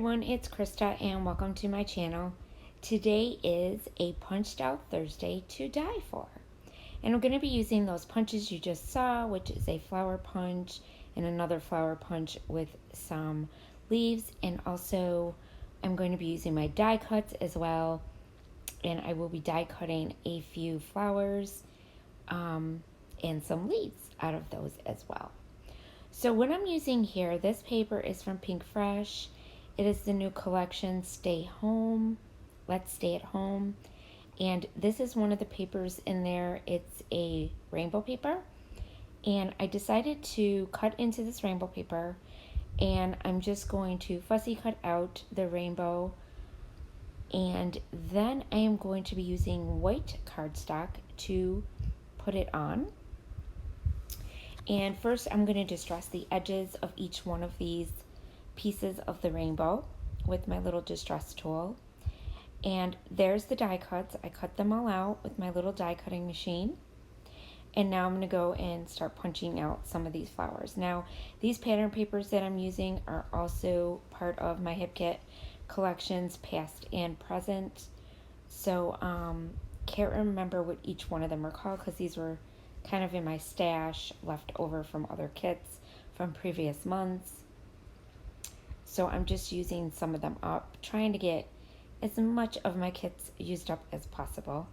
everyone, it's Krista and welcome to my channel. Today is a Punched Out Thursday to die for. And I'm going to be using those punches you just saw, which is a flower punch and another flower punch with some leaves. And also I'm going to be using my die cuts as well. And I will be die cutting a few flowers and some leaves out of those as well. So what I'm using here, this paper is from Pink Fresh. It is the new collection, Stay Home, Let's Stay at Home. And this is one of the papers in there. It's a rainbow paper. And I decided to cut into this rainbow paper. And I'm just going to fussy cut out the rainbow. And then I am going to be using white cardstock to put it on. And first I'm going to distress the edges of each one of these pieces of the rainbow with my little distress tool. And there's the die cuts. I cut them all out with my little die cutting machine. And now I'm going to go and start punching out some of these flowers. Now, these pattern papers that I'm using are also part of my Hip Kit collections, past and present. So, can't remember what each one of them are called because these were kind of in my stash left over from other kits from previous months. So I'm just using some of them up, trying to get as much of my kits used up as possible.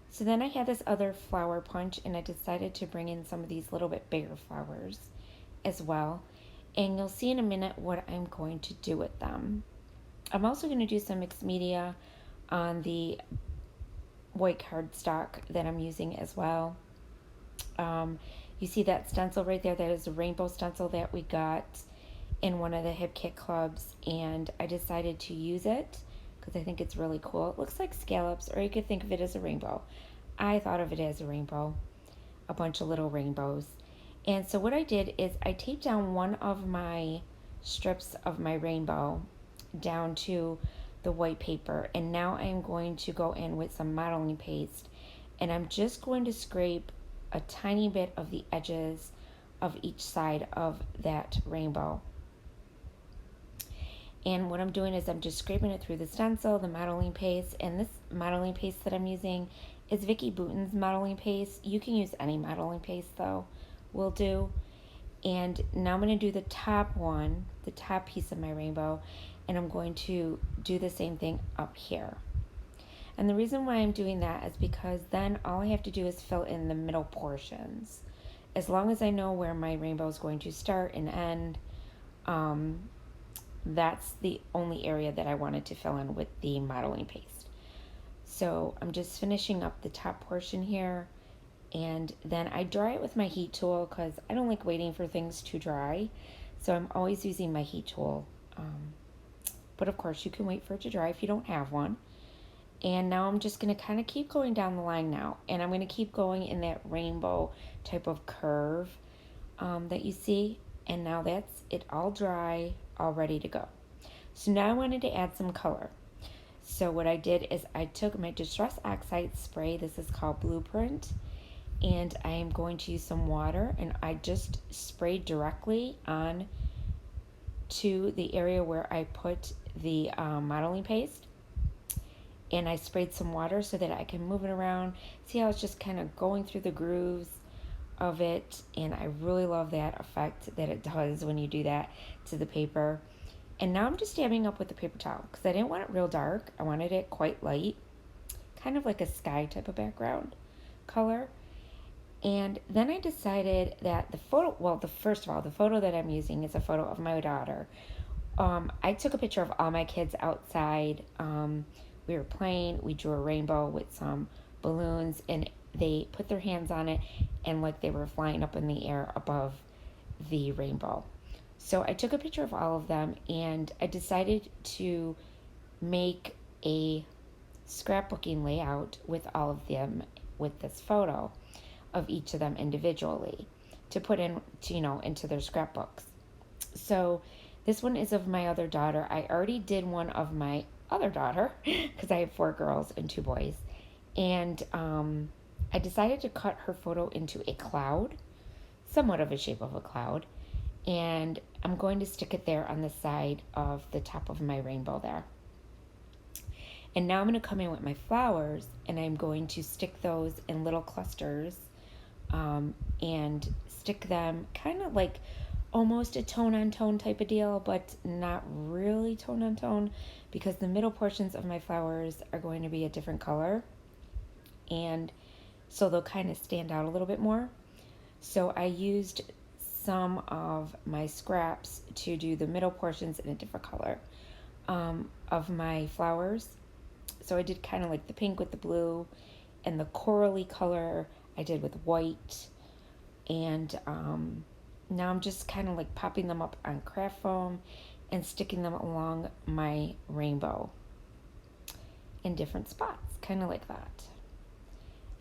So then I had this other flower punch and I decided to bring in some of these little bit bigger flowers as well. And you'll see in a minute what I'm going to do with them. I'm also going to do some mixed media on the white cardstock that I'm using as well. You see that stencil right there? That is a rainbow stencil that we got in one of the Hip Kit clubs, and I decided to use it because I think it's really cool. It looks like scallops, or you could think of it as a rainbow. I thought of it as a rainbow, a bunch of little rainbows. And so what I did is I taped down one of my strips of my rainbow down to the white paper, and now I'm going to go in with some modeling paste, and I'm just going to scrape a tiny bit of the edges of each side of that rainbow. And what I'm doing is I'm just scraping it through the stencil, the modeling paste, and this modeling paste that I'm using is Vicky Bouton's modeling paste. You can use any modeling paste though, will do. And now I'm going to do the top one, the top piece of my rainbow, and I'm going to do the same thing up here. And the reason why I'm doing that is because then all I have to do is fill in the middle portions. As long as I know where my rainbow is going to start and end, that's the only area that I wanted to fill in with the modeling paste. So I'm just finishing up the top portion here, and then I dry it with my heat tool because I don't like waiting for things to dry. So I'm always using my heat tool. But of course you can wait for it to dry if you don't have one. And now I'm just going to kind of keep going down the line now. And I'm going to keep going in that rainbow type of curve that you see. And now that's it all dry, all ready to go. So now I wanted to add some color. So what I did is I took my Distress Oxide spray. This is called Blueprint. And I am going to use some water. And I just sprayed directly on to the area where I put the modeling paste. And I sprayed some water so that I can move it around. See how it's just kind of going through the grooves of it. And I really love that effect that it does when you do that to the paper. And now I'm just dabbing up with the paper towel because I didn't want it real dark. I wanted it quite light, kind of like a sky type of background color. And then I decided that the photo, well, first of all, the photo that I'm using is a photo of my daughter. I took a picture of all my kids outside. We were playing, we drew a rainbow with some balloons, and they put their hands on it and like they were flying up in the air above the rainbow. So I took a picture of all of them, and I decided to make a scrapbooking layout with all of them with this photo of each of them individually to put in, into their scrapbooks. So this one is of my other daughter. I already did one of my other daughter because I have 4 girls and 2 boys, and I decided to cut her photo into a cloud, somewhat of a shape of a cloud, and I'm going to stick it there on the side of the top of my rainbow there. And now I'm going to come in with my flowers, and I'm going to stick those in little clusters, and stick them kind of like almost a tone on tone type of deal, but not really tone on tone, because the middle portions of my flowers are going to be a different color, and so they'll kind of stand out a little bit more. So I used some of my scraps to do the middle portions in a different color of my flowers. So I did kind of like the pink with the blue, and the corally color I did with white. And now I'm just kind of like popping them up on craft foam and sticking them along my rainbow in different spots, kind of like that.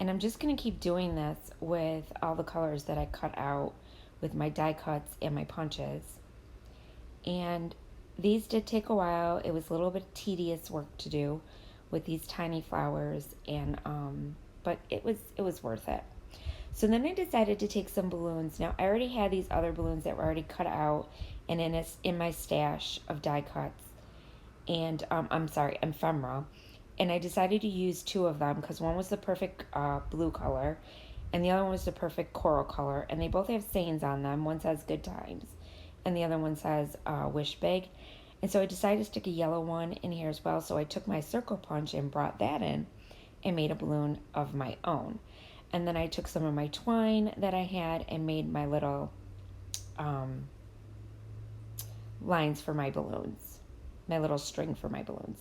And I'm just going to keep doing this with all the colors that I cut out with my die cuts and my punches. And these did take a while. It was a little bit tedious work to do with these tiny flowers, and but it was worth it. So then I decided to take some balloons. Now I already had these other balloons that were already cut out and in my stash of die cuts, and I'm sorry, ephemera. And I decided to use two of them because one was the perfect blue color, and the other one was the perfect coral color. And they both have sayings on them. One says "Good Times," and the other one says "Wish Big." And so I decided to stick a yellow one in here as well. So I took my circle punch and brought that in and made a balloon of my own. And then I took some of my twine that I had and made my little lines for my balloons, my little string for my balloons.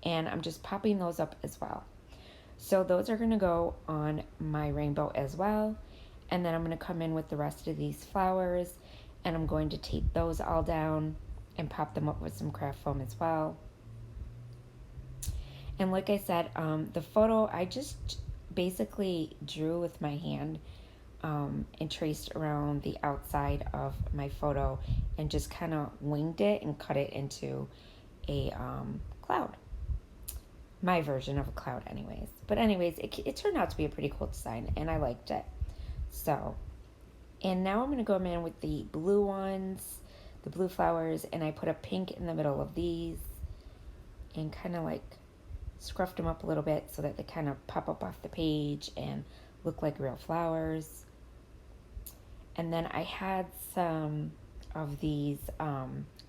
And I'm just popping those up as well. So those are going to go on my rainbow as well. And then I'm going to come in with the rest of these flowers, and I'm going to tape those all down and pop them up with some craft foam as well. And like I said, the photo I just basically drew with my hand, and traced around the outside of my photo and just kind of winged it and cut it into a cloud. My version of a cloud anyways. But anyways, it turned out to be a pretty cool design, and I liked it. So, and now I'm going to go in with the blue ones, the blue flowers, and I put a pink in the middle of these and kind of like scruffed them up a little bit so that they kind of pop up off the page and look like real flowers. And then I had some of these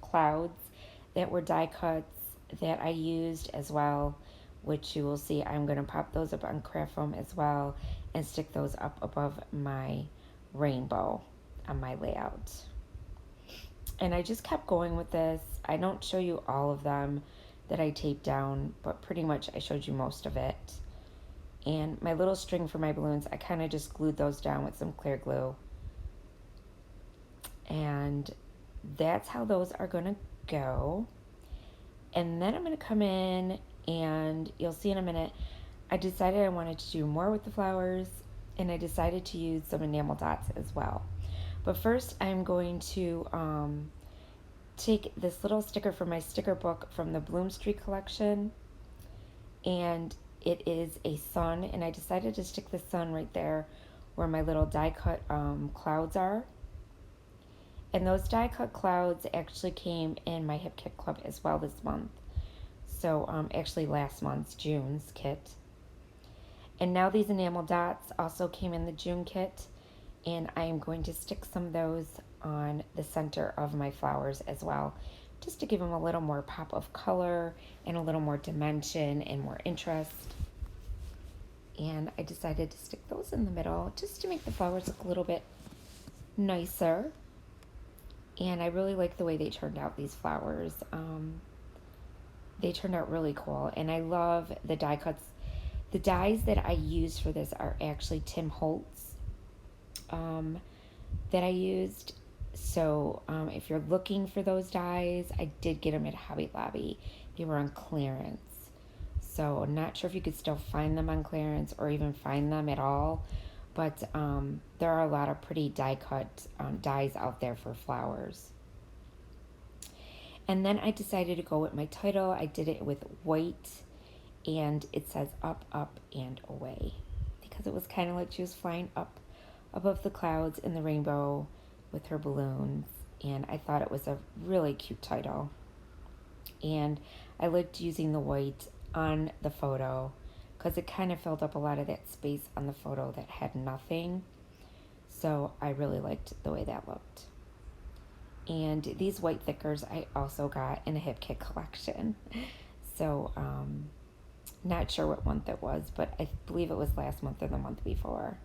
clouds that were die cuts that I used as well, which you will see I'm going to pop those up on craft foam as well and stick those up above my rainbow on my layout. And I just kept going with this. I don't show you all of them that I taped down, but pretty much I showed you most of it. And my little string for my balloons, I kind of just glued those down with some clear glue. And that's how those are going to go. And then I'm going to come in, and you'll see in a minute, I decided I wanted to do more with the flowers, and I decided to use some enamel dots as well. But first I'm going to take this little sticker from my sticker book from the Bloom Street collection, and it is a sun, and I decided to stick the sun right there where my little die cut clouds are. And those die cut clouds actually came in my Hip Kit Club as well this month. So actually last month's, June's kit. And now these enamel dots also came in the June kit, and I am going to stick some of those on the center of my flowers as well, just to give them a little more pop of color and a little more dimension and more interest. And I decided to stick those in the middle just to make the flowers look a little bit nicer. And I really like the way they turned out, these flowers. They turned out really cool, and I love the die cuts. The dies that I use for this are actually Tim Holtz that I used. So if you're looking for those dies, I did get them at Hobby Lobby. They were on clearance. So I'm not sure if you could still find them on clearance or even find them at all. But there are a lot of pretty die cut dies out there for flowers. And then I decided to go with my title. I did it with white, and it says up, up, and away, because it was kind of like she was flying up above the clouds in the rainbow with her balloons. and I thought it was a really cute title. And I liked using the white on the photo because it kind of filled up a lot of that space on the photo that had nothing. So I really liked the way that looked. And these white thickers I also got in a Hip Kit collection. So not sure what month it was, but I believe it was last month or the month before.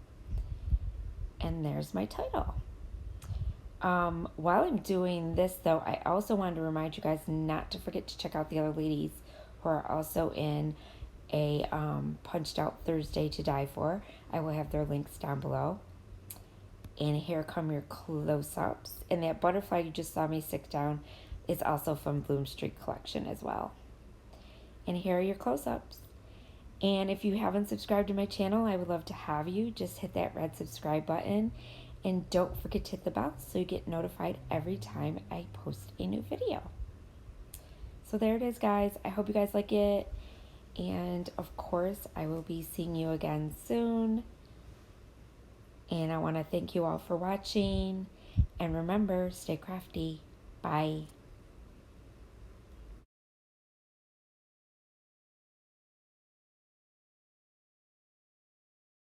And there's my title. While I'm doing this, though, I also wanted to remind you guys not to forget to check out the other ladies who are also in a Punched Out Thursday to Die For. I will have their links down below. And here come your close-ups. And that butterfly you just saw me stick down is also from Bloom Street Collection as well. And here are your close-ups. And if you haven't subscribed to my channel, I would love to have you. Just hit that red subscribe button. And don't forget to hit the bell so you get notified every time I post a new video. So there it is, guys. I hope you guys like it. And of course, I will be seeing you again soon. And I want to thank you all for watching. And remember, stay crafty. Bye.